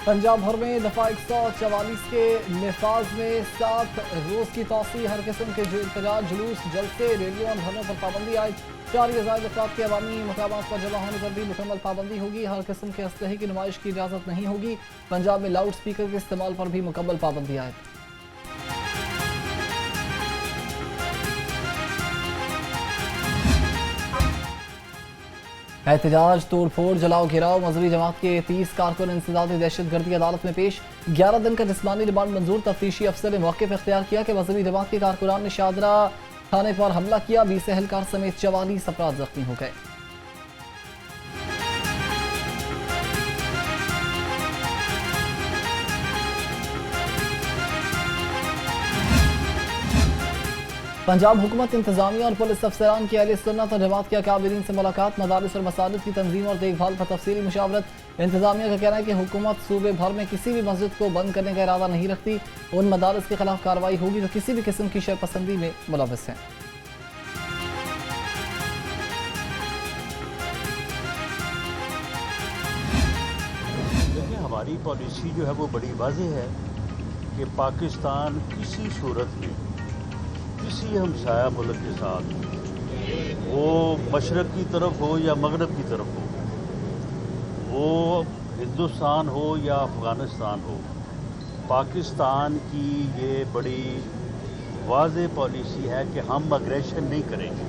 पंजाब भर में दफा 144 के नफाज में 7 रोज की तोसी, हर किस्म के एहतजाज, जुलूस, जलसे, रैलियों और धरनों पर पाबंदी आयद। 4 या ज़ायद अफराद के अवामी मकामात पर जमा होने पर भी मुकम्मल पाबंदी होगी। हर किस्म के असलहे की नुमाइश की इजाज़त नहीं होगी। पंजाब में लाउड स्पीकर के इस्तेमाल पर भी मुकम्मल पाबंदी आयद। एहतजाज, तोड़ फोड़, जलाओ घिराव, मजहबी जमात के 30 कारकुन इंसदादी दहशतगर्दी अदालत में पेश। 11 दिन का जिस्मानी रिमांड मंजूर। तफ्तीशी अफसर ने मौक़िफ़ इख्तियार किया कि मजहबी जमात के कारकुनान ने शादरा थाने पर हमला किया। 20 एहलकार समेत 44 अफराद जख्मी हो गए। पंजाब हुकूमत, इंतजामिया और पुलिस अफसरान की अहले सुन्नत और जमात के अकाबिरीन से मुलाकात। मदारिस और मसाजिद की तंजीम और देखभाल पर तफसीली मुशावरत। इंतजामिया का कहना है कि हुकूमत सूबे भर में किसी भी मस्जिद को बंद करने का इरादा नहीं रखती। उन मदारिस के खिलाफ कार्रवाई होगी जो किसी भी किस्म की शरपसंदी में मुलव्वस हैं। देखिए, हमारी पॉलिसी जो है वो बड़ी वाज़ेह है कि पाकिस्तान किसी सूरत में किसी हमसाया मुल्क के साथ, वो मशरक़ की तरफ हो या मगरब की तरफ हो, वो हिंदुस्तान हो या अफ़गानिस्तान हो, पाकिस्तान की ये बड़ी वाज़ेह पॉलिसी है कि हम अग्रेशन नहीं करेंगे,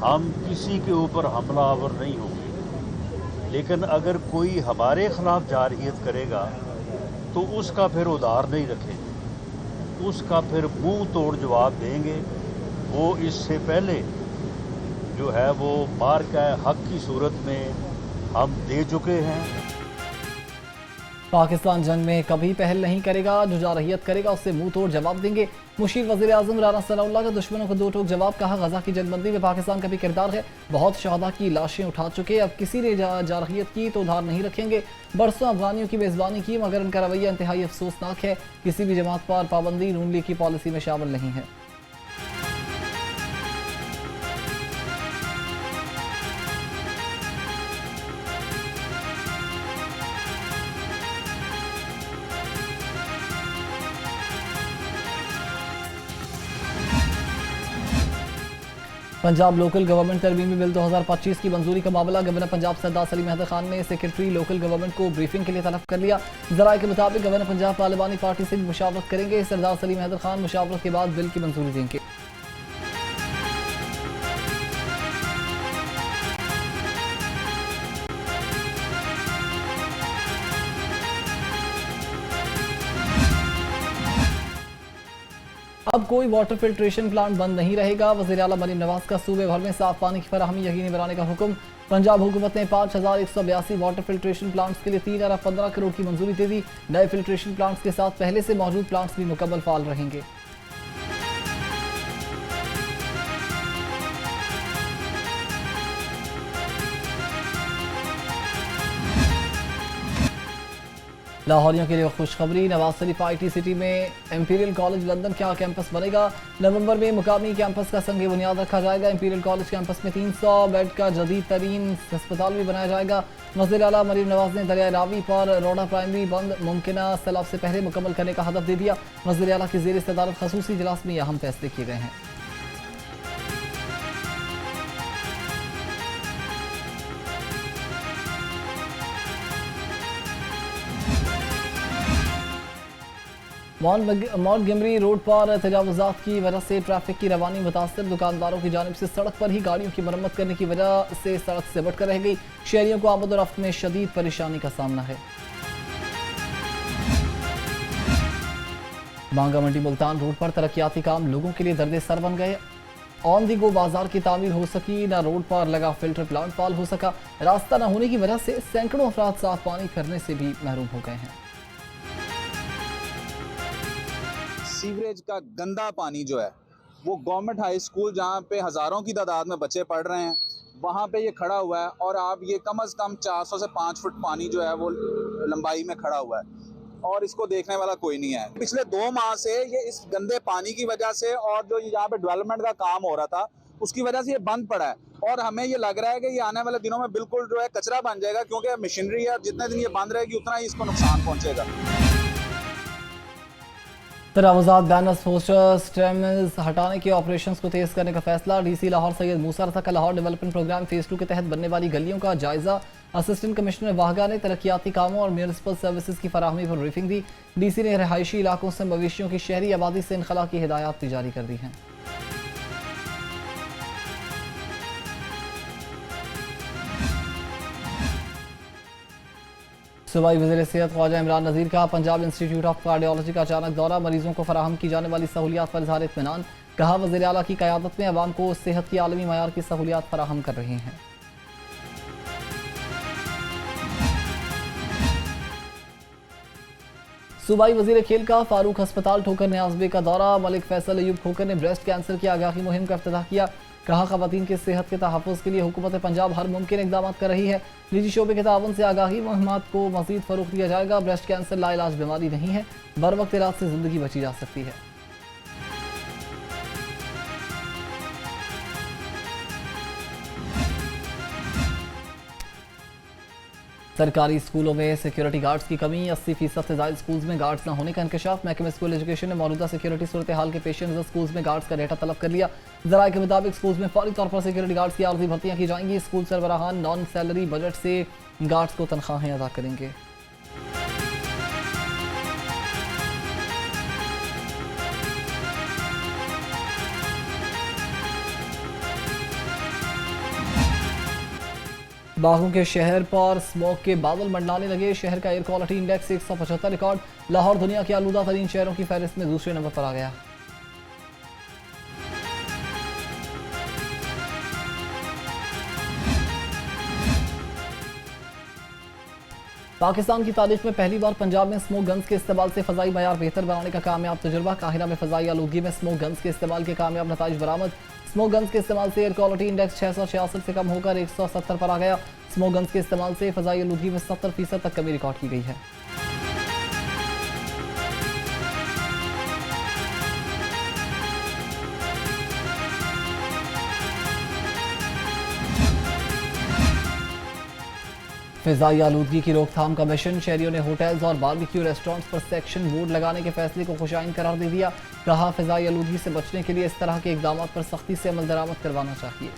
हम किसी के ऊपर हमलावर नहीं होंगे। लेकिन अगर कोई हमारे ख़िलाफ़ जारहियत करेगा तो उसका फिर उधार नहीं रखेंगे, उसका फिर मुंह तोड़ जवाब देंगे। वो इससे पहले जो है वो मार का हक की सूरत में हम दे चुके हैं। पाकिस्तान जंग में कभी पहल नहीं करेगा, जो जारहियत करेगा उससे मुंह तोड़ जवाब देंगे। मुशीर वज़ीर आज़म राना सनाउल्लाह का दुश्मनों को दो टोक जवाब। कहा, गजा की जंगबंदी में पाकिस्तान का भी किरदार है, बहुत शहदा की लाशें उठा चुके, अब किसी ने जारहियत की तो उधार नहीं रखेंगे। बरसों अफगानियों की मेज़बानी की मगर उनका रवैया इंतहाई अफसोसनाक है। किसी भी जमात पर पाबंदी नून लीग की पॉलिसी में शामिल नहीं है। पंजाब लोकल गवर्नमेंट तरमीमी बिल 2025 की मंजूरी का मामला। गवर्नर पंजाब सरदार सलीम हैदर खान ने सेक्रेटरी लोकल गवर्नमेंट को ब्रीफिंग के लिए तलब कर लिया। ज़राए के मुताबिक गवर्नर पंजाब तालिबानी पार्टी से भी मुशावरत करेंगे। सरदार सलीम हैदर खान मुशावरत के बाद बिल की मंजूरी देंगे। अब कोई वाटर फिल्ट्रेशन प्लांट बंद नहीं रहेगा। वज़ीर आला मरीम नवाज का सूबे भर में साफ पानी की फराहमी यकीनी बनाने का हुक्म। पंजाब हुकूमत ने 5182 वाटर फिल्ट्रेशन प्लांट्स के लिए 3 अरब 15 करोड़ की मंजूरी दे दी। नए फिल्ट्रेशन प्लांट्स के साथ पहले से मौजूद प्लांट्स भी मुकम्मल फाल रहेंगे। लाहौरियों के लिए खुशखबरी। नवाज शरीफ IT सिटी में इंपीरियल कॉलेज लंदन क्या कैंपस बनेगा। नवंबर में मुकामी कैंपस का संग बुनियाद रखा जाएगा। इंपीरियल कॉलेज कैंपस में 300 बेड का जदीद तरीन अस्पताल भी बनाया जाएगा। वज़ीर आला मरीम नवाज ने दरिया रावी पर रोडा प्राइमरी बंद मुमकिन सैलाब से पहले मुकम्मल करने का हदफ दे दिया। वज़ीर आला की ज़ेर सदारत खसूसी इजलास में अहम फैसले किए गए हैं। मॉन्टगमरी रोड पर तजावुज़ात की वजह से ट्रैफिक की रवानी मुतासर। दुकानदारों की जानिब से सड़क पर ही गाड़ियों की मरम्मत करने की वजह से सड़क से बट कर रह गई। शहरियों को आमद और रफ्त में शदीद परेशानी का सामना है। बांगा मंडी मुल्तान रोड पर तरक्याती काम लोगों के लिए दर्द सर बन गए। ऑन दी गो बाजार की तामीर हो सकी, ना रोड पर लगा फिल्टर प्लांट फाल हो सका। रास्ता न होने की वजह से सैकड़ों अफराद साफ पानी करने से भी महरूम हो गए हैं। सीवरेज का गंदा पानी जो है वो गवर्नमेंट हाई स्कूल जहाँ पे हज़ारों की तादाद में बच्चे पढ़ रहे हैं वहाँ पे ये खड़ा हुआ है और आप ये कम से कम 400 से 5 फुट पानी जो है वो लंबाई में खड़ा हुआ है और इसको देखने वाला कोई नहीं है। पिछले 2 माह से ये इस गंदे पानी की वजह से और जो यहाँ पे डेवलपमेंट का काम हो रहा था उसकी वजह से ये बंद पड़ा है। और हमें ये लग रहा है कि ये आने वाले दिनों में बिल्कुल जो है कचरा बन जाएगा, क्योंकि मशीनरी है, जितने दिन ये बंद रहेगी उतना ही इसको नुकसान पहुंचेगा। तरावजात बैनर्स पोस्टर स्टेम्स हटाने के ऑपरेशंस को तेज करने का फैसला। डीसी लाहौर सैयद मूसा रजा का लाहौर डेवलपमेंट प्रोग्राम फेज 2 के तहत बनने वाली गलियों का जायजा। असिस्टेंट कमिश्नर वाहगा ने तरक्याती कामों और म्यूनिसिपल सर्विसेज की फराहमी पर ब्रीफिंग दी। डीसी ने रहायशी इलाकों से मवेशियों की शहरी आबादी से इनखला की हिदायत भी जारी कर दी हैं। सूबाई वज़ीर सेहत ख्वाजा इमरान नज़ीर का पंजाब इंस्टीट्यूट ऑफ कार्डियोलॉजी का अचानक दौरा। मरीजों को फराहम की जाने वाली सहूलियात पर इज़हार इत्मीनान। कहा वज़ीर आला की क़यादत में अवाम को सेहत की आलमी मयार की सहूलियात फराहम कर रही हैं। सूबाई वज़ीर खेल का फारूक अस्पताल ठोकर न्याज़बे का दौरा। मलिक फैसल अयूब खोकर ने ब्रेस्ट कैंसर की आगाही मुहिम का इफ्तिताह किया। कहा ख़वातीन की सेहत के तहफ़्फ़ुज़ के लिए हुकूमत पंजाब हर मुमकिन इक़दाम कर रही है। निजी शोबे के ताउन से आगाही मुहिमात को मज़ीद फ़रोग़ दिया जाएगा। ब्रेस्ट कैंसर लाइलाज बीमारी नहीं है, बर वक्त इलाज से ज़िंदगी बची जा सकती है। सरकारी स्कूलों में सिक्योरिटी गार्ड्स की कमी। 80% से ज़ायद स्कूल्स में गार्ड्स न होने का इंकशाफ। महकमे स्कूल एजुकेशन ने मौजूदा सिक्योरिटी सूरत हाल के पेश नज़र स्कूल्स में गार्ड्स का डेटा तलब कर लिया। ज़राए के मुताबिक स्कूल्स में फौरी तौर पर सिक्योरिटी गार्ड्स की आर्जी भर्तियाँ की जाएंगी। स्कूल सरबराहान नॉन सैलरी बजट से गार्ड्स को तनख्वाहें अदा करेंगे। बागों के शहर पर स्मोक के बादल मंडलाने लगे। शहर का air quality index 175 record. Lahore दुनिया के आलूदा तरीन शहरों की फहरिस्त में दूसरे नंबर पर आ गया। पाकिस्तान की तारीख में पहली बार पंजाब में स्मोक गन्स के इस्तेमाल से फ़ज़ाई मयार बेहतर बनाने का कामयाब तजुर्बा। काहिरा में फ़ज़ाई आलूदगी में स्मोक गन्स के इस्तेमाल के कामयाब नताइज बरामद। स्मोक गन्स के इस्तेमाल से एयर क्वालिटी इंडेक्स 666 से कम होकर 170 पर आ गया। स्मोक गन्स के इस्तेमाल से फ़ज़ाई आलूदगी में 70% तक कमी रिकॉर्ड की गई है। फ़िज़ाई आलूदगी की रोकथाम का मिशन। शहरियों ने होटल्स और बारबेक्यू रेस्टोरेंट्स पर सेक्शन बोर्ड लगाने के फैसले को खुशाइन करार दे दिया। कहा फ़िज़ाई आलूदगी से बचने के लिए इस तरह के इक़दाम पर सख्ती से अमल दरामद करवाना चाहिए।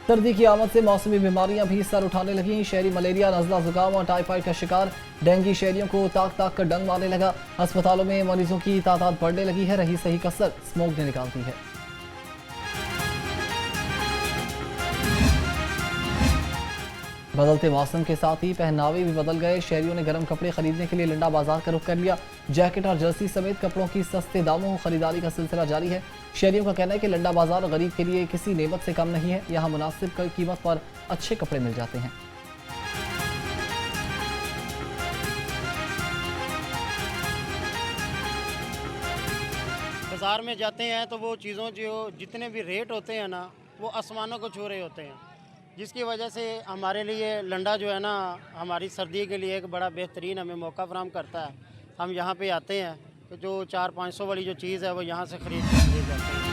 सर्दी की आमद से मौसमी बीमारियां भी सर उठाने लगी। शहरी मलेरिया, नज़ला, जुकाम और टाइफाइड का शिकार। डेंगू शहरियों को ताक ताक कर डंग मारने लगा। अस्पतालों में मरीजों की तादाद बढ़ने लगी है। रही सही कसर स्मोक ने निकाल दी है। बदलते मौसम के साथ ही पहनावे भी बदल गए। शहरियों ने गर्म कपड़े खरीदने के लिए लंडा बाजार का रुख कर लिया। जैकेट और जर्सी समेत कपड़ों की सस्ते दामों खरीदारी का सिलसिला जारी है। शहरियों का कहना है कि लंडा बाजार गरीब के लिए किसी नेमत से कम नहीं है। यहाँ मुनासिब कीमत पर अच्छे कपड़े मिल जाते हैं। बाज़ार में जाते हैं तो वो चीज़ों जो जितने भी रेट होते हैं ना, वो आसमानों को छू रहे होते हैं, जिसकी वजह से हमारे लिए लंडा जो है ना, हमारी सर्दी के लिए एक बड़ा बेहतरीन हमें मौका फराहम करता है। हम यहाँ पे आते हैं तो जो 400-500 वाली जो चीज़ है वो यहाँ से खरीद कर जाते हैं।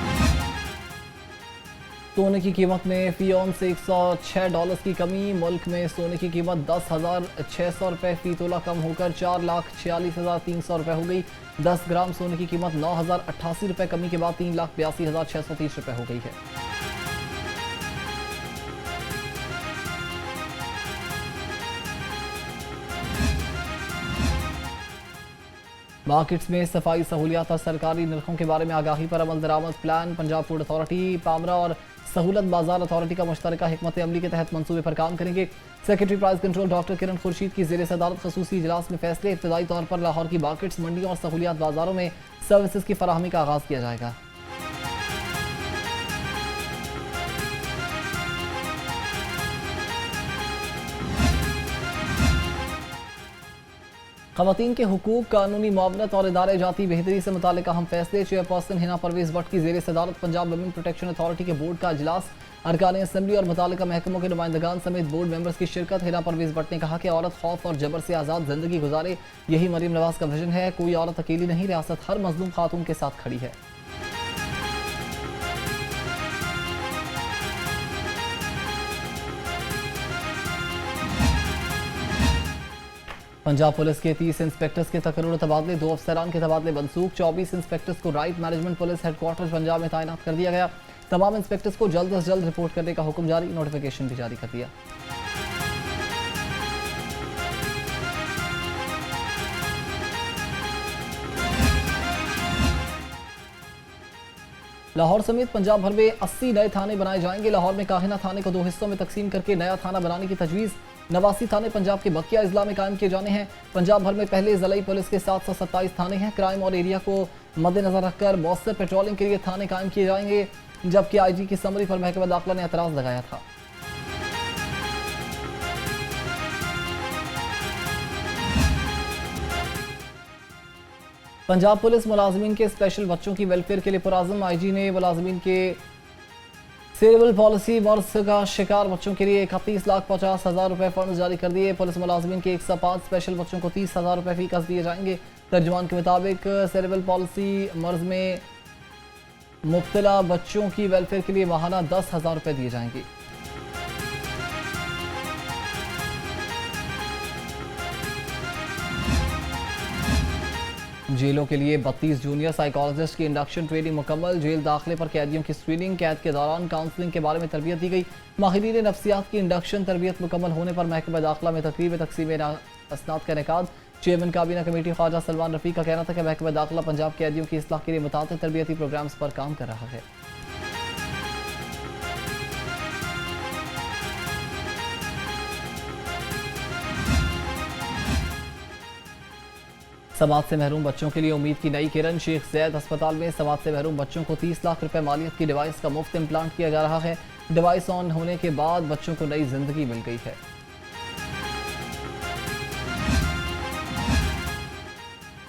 सोने की कीमत में फी औंस से $106 की कमी। मुल्क में सोने की कीमत 10,600 रुपये फ़ी तोला कम होकर 4,46,300 रुपये हो गई। 10 ग्राम सोने की कीमत 9,088 रुपये कमी के बाद 3,82,630 रुपये हो गई है। मार्केट्स में सफाई सहूलियात और सरकारी नरखों के बारे में आगाही पर अमल दरामद प्लान। पंजाब फूड अथॉरिटी, पामरा और सहूलत बाजार अथॉरिटी का मुश्तरका हिकमत अमली के तहत मंसूबे पर काम करेंगे। सेक्रेटरी प्राइस कंट्रोल डॉक्टर किरण खुर्शीद की ज़ेर सदारत खसूसी इजलास में फैसले। इब्तदाई तौर पर लाहौर की मार्केट्स, मंडियों और सहूलियात बाजारों में सर्विसेज की फराहमी का आगाज़ किया जाएगा। ख़वातीन के हुकूक, कानूनी मुआवनत और इदारे जाती बेहतरी से मुताल्लिक अहम फैसले। चेयरपर्सन हिना परवेज़ भट्ट की ज़ेर सदारत पंजाब वुमेन प्रोटेक्शन अथॉरिटी के बोर्ड का इजलास। अरकान असम्बली और मुताल्लिका महकमों के नुमाइंदगान समेत बोर्ड मेंबर्स की शिरकत। हिना परवेज़ भट्ट ने कहा कि औरत खौफ और जबर से आज़ाद ज़िंदगी गुजारे, यही मरीम नवाज का विजन है। कोई औरत अकेली नहीं, रियासत हर मजलूम खातून के साथ खड़ी है। पंजाब पुलिस के 30 इंस्पेक्टर्स के तकर्रुर तबादले, 2 अफसरान के तबादले मनसूख। 24 इंस्पेक्टर्स को right management police headquarter Punjab में तैनात कर दिया गया। तमाम इंस्पेक्टर्स को जल्द अज जल्द रिपोर्ट करने का हुक्म जारी, नोटिफिकेशन भी जारी कर दिया। लाहौर समेत पंजाब भर में 80 नए थाने बनाए जाएंगे। लाहौर में काहिना थाने को 2 हिस्सों में तकसीम करके नया थाना बनाने की तजवीज़। 89 थाने पंजाब के बकिया अजला में कायम किए जाने हैं। पंजाब भर में पहले ज़िलाई पुलिस के 727 थाने हैं। क्राइम और एरिया को मद्देनजर रखकर मौसर पेट्रोलिंग के लिए थाने कायम किए जाएंगे, जबकि IG की समरी पर महकमा दाखिला ने एतराज़ लगाया था। पंजाब पुलिस मुलाजमीन के स्पेशल बच्चों की वेलफेयर के लिए पुराज़म। IG ने मुलाजमीन के सेरेब्रल पॉलिसी मर्ज का शिकार बच्चों के लिए 31,50,000 रुपये फंड जारी कर दिए। पुलिस मुलाजमीन के 105 स्पेशल बच्चों को 30,000 रुपये फीस दिए जाएंगे। तर्जुमान के मुताबिक सेरेब्रल पॉलिसी मर्ज में मुब्तला बच्चों की वेलफेयर के लिए माहाना 10,000 रुपये दिए जाएंगे। जेलों के लिए 32 जूनियर साइकोलॉजिस्ट की इंडक्शन ट्रेनिंग मुकम्मल। जेल दाखिले पर कैदियों की स्क्रीनिंग, कैद के दौरान काउंसलिंग के बारे में तरबियत दी गई। माहिरीन नफ्सियात की इंडक्शन तरबियत मुकम्मल होने पर महकमा दाखिला में तकरीब तकसीम असनाद का इनेकाद। चेयरमैन काबीना कमेटी ख्वाजा सलमान रफ़ी का कहना था कि महकमा दाखिला पंजाब कैदियों की इस्लाह के लिए मुताबिक तरबियती प्रोग्राम्स पर काम कर रहा है। समाज से महरूम बच्चों के लिए उम्मीद की नई किरण। शेख ज़ैद अस्पताल में समाज से महरूम बच्चों को 30 लाख रुपए मालियत की डिवाइस का मुफ्त इम्प्लांट किया जा रहा है। डिवाइस ऑन होने के बाद बच्चों को नई जिंदगी मिल गई है।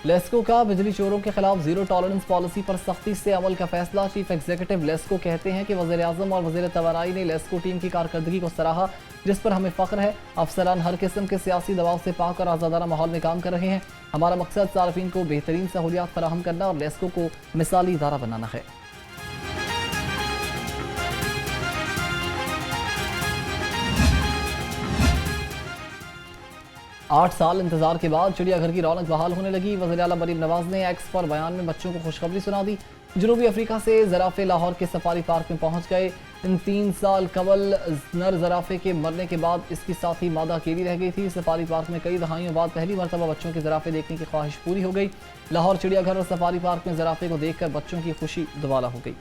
लेस्को का बिजली चोरों के खिलाफ जीरो टॉलरेंस पॉलिसी पर सख्ती से अमल का फैसला। चीफ एग्जीक्यूटिव लेस्को कहते हैं कि वज़ीर आज़म और वज़ीर तवानाई ने लेस्को टीम की कारकर्दगी को सराहा, जिस पर हमें फ़ख्र है। अफसरान हर किस्म के सियासी दबाव से पाक और आज़ादाना माहौल में काम कर रहे हैं। हमारा मकसद सार्फिन को बेहतरीन सहूलियात फराहम करना और लेस्को को मिसाली इदारा बनाना है। आठ साल इंतजार के बाद चिड़ियाघर की रौनक बहाल होने लगी। वज़ीर आला मरीम नवाज ने एक्स पर बयान में बच्चों को खुशखबरी सुना दी। जनूबी अफ्रीका से ज़राफ़े लाहौर के सफारी पार्क में पहुंच गए। इन 3 साल कबल नर ज़राफ़े के मरने के बाद इसकी साथी मादा अकेली रह गई थी। सफारी पार्क में कई दहाइयों बाद पहली मरतबा बच्चों के ज़राफ़े देखने की ख्वाहिश पूरी हो गई। लाहौर चिड़ियाघर और सफारी पार्क में ज़राफ़े को देखकर बच्चों की खुशी दुबाला हो गई।